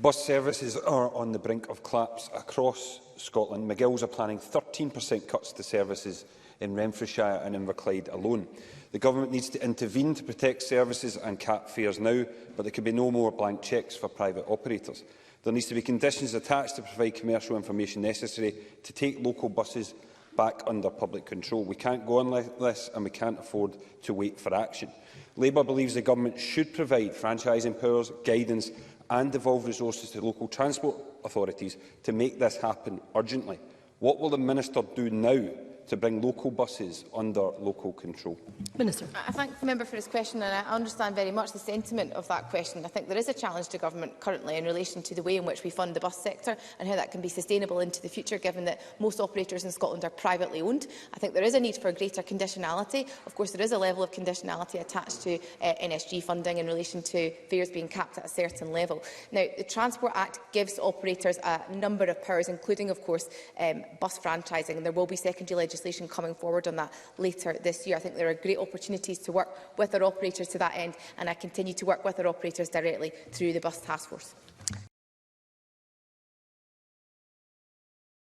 Bus services are on the brink of collapse across Scotland. McGill's are planning 13% cuts to services in Renfrewshire and Inverclyde alone. The Government needs to intervene to protect services and cap fares now, but there could be no more blank cheques for private operators. There needs to be conditions attached to provide commercial information necessary to take local buses back under public control. We can't go on like this, and we can't afford to wait for action. Labour believes the Government should provide franchising powers, guidance and devolve resources to local transport authorities to make this happen urgently. What will the Minister do now to bring local buses under local control? Minister. I thank the member for his question, and I understand very much the sentiment of that question. I think there is a challenge to government currently in relation to the way in which we fund the bus sector and how that can be sustainable into the future, given that most operators in Scotland are privately owned. I think there is a need for greater conditionality. Of course, there is a level of conditionality attached to NSG funding in relation to fares being capped at a certain level. Now, the Transport Act gives operators a number of powers, including, of course, bus franchising, and there will be secondary legislation coming forward on that later this year. I think there are great opportunities to work with our operators to that end, and I continue to work with our operators directly through the Bus Task Force.